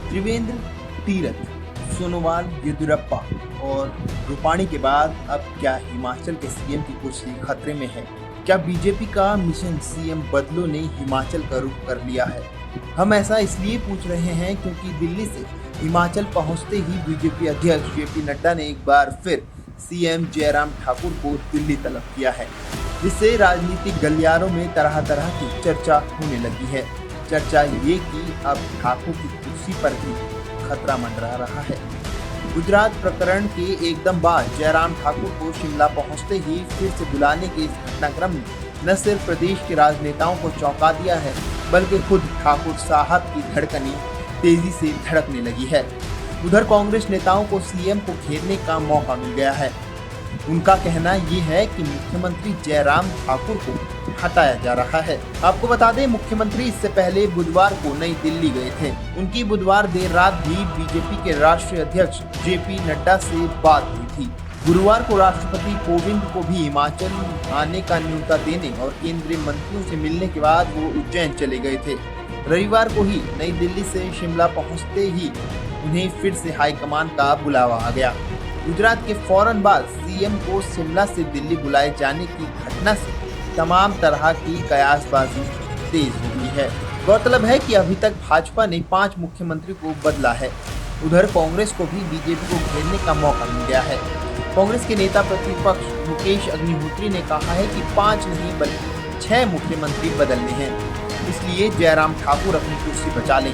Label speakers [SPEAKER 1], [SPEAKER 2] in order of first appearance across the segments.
[SPEAKER 1] त्रिवेंद्र तीरथ, सोनोवाल, येदियुरप्पा और रूपाणी के बाद अब क्या हिमाचल के सीएम की कुर्सी खतरे में है? क्या बीजेपी का मिशन सीएम बदलो ने हिमाचल का रुख कर लिया है? हम ऐसा इसलिए पूछ रहे हैं क्योंकि दिल्ली से हिमाचल पहुंचते ही बीजेपी अध्यक्ष जेपी नड्डा ने एक बार फिर सीएम जयराम ठाकुर को दिल्ली तलब किया है, जिससे राजनीतिक गलियारों में तरह तरह की चर्चा होने लगी है। चर्चा ये कि अब ठाकुर की कुर्सी पर भी खतरा मंडरा रहा है। गुजरात प्रकरण के एकदम बाद जयराम ठाकुर को शिमला पहुंचते ही फिर से बुलाने के इस घटनाक्रम ने न सिर्फ प्रदेश के राजनेताओं को चौंका दिया है, बल्कि खुद ठाकुर साहब की धड़कनें तेजी से धड़कने लगी है। उधर कांग्रेस नेताओं को सीएम को घेरने का मौका मिल गया है। उनका कहना ये है कि मुख्यमंत्री जयराम ठाकुर को हटाया जा रहा है। आपको बता दें, मुख्यमंत्री इससे पहले बुधवार को नई दिल्ली गए थे। उनकी बुधवार देर रात भी बीजेपी के राष्ट्रीय अध्यक्ष जेपी नड्डा से बात हुई थी। गुरुवार को राष्ट्रपति कोविंद को भी हिमाचल आने का न्योता देने और केंद्रीय मंत्रियों से मिलने के बाद वो उज्जैन चले गए थे। रविवार को ही नई दिल्ली से शिमला पहुंचते ही उन्हें फिर से हाईकमान का बुलावा आ गया। गुजरात के फौरन बाद सीएम को शिमला से दिल्ली बुलाए जाने की घटना से तमाम तरह की कयासबाजी तेज हो गई है। गौरतलब है कि अभी तक भाजपा ने 5 मुख्यमंत्री को बदला है। उधर कांग्रेस को भी बीजेपी को घेरने का मौका मिल गया है। कांग्रेस के नेता प्रतिपक्ष मुकेश अग्निहोत्री ने कहा है कि 5 नहीं बल्कि 6 मुख्यमंत्री बदलने हैं, इसलिए जयराम ठाकुर अपनी कुर्सी बचा लें।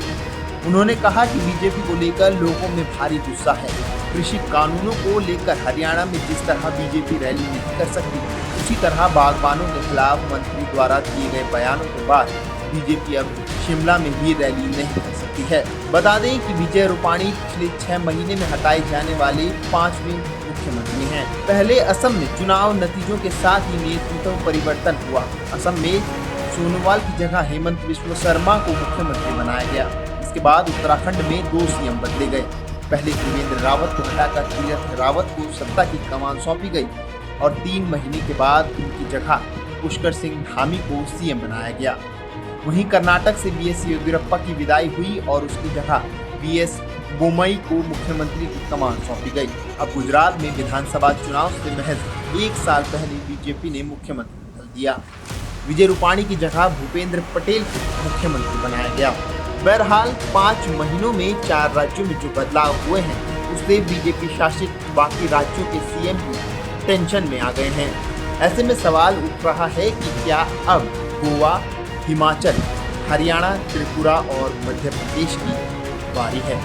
[SPEAKER 1] उन्होंने कहा कि बीजेपी को लेकर लोगों में भारी गुस्सा है। कृषि कानूनों को लेकर हरियाणा में जिस तरह बीजेपी रैली नहीं कर सकती, उसी तरह बागबानों के खिलाफ मंत्री द्वारा दिए गए बयानों के बाद बीजेपी अब शिमला में भी रैली नहीं कर सकती है। बता दें कि विजय रूपाणी पिछले 6 महीने में हटाए जाने वाले 5वें मुख्यमंत्री हैं। पहले असम में चुनाव नतीजों के साथ ही नेतृत्व परिवर्तन हुआ। असम में सोनोवाल की जगह हेमंत बिस्वा शर्मा को मुख्यमंत्री बनाया गया। इसके बाद उत्तराखंड में 2 सीएम बदले गए। पहले त्रिवेंद्र रावत को हटाकर तीरथ रावत को सत्ता की कमान सौंपी गई और 3 महीने के बाद उनकी जगह पुष्कर सिंह धामी को सीएम बनाया गया। वहीं कर्नाटक से बीएस येदियुरप्पा की विदाई हुई और उसकी जगह बीएस बोम्मई को मुख्यमंत्री की कमान सौंपी गई। अब गुजरात में विधानसभा चुनाव से महज 1 साल पहले बीजेपी ने मुख्यमंत्री बदल दिया। विजय रूपाणी की जगह भूपेंद्र पटेल को मुख्यमंत्री बनाया गया। बहरहाल 5 महीनों में 4 राज्यों में जो बदलाव हुए हैं, उससे बीजेपी शासित बाकी राज्यों के सीएम भी टेंशन में आ गए हैं। ऐसे में सवाल उठ रहा है कि क्या अब गोवा, हिमाचल, हरियाणा, त्रिपुरा और मध्य प्रदेश की बारी है।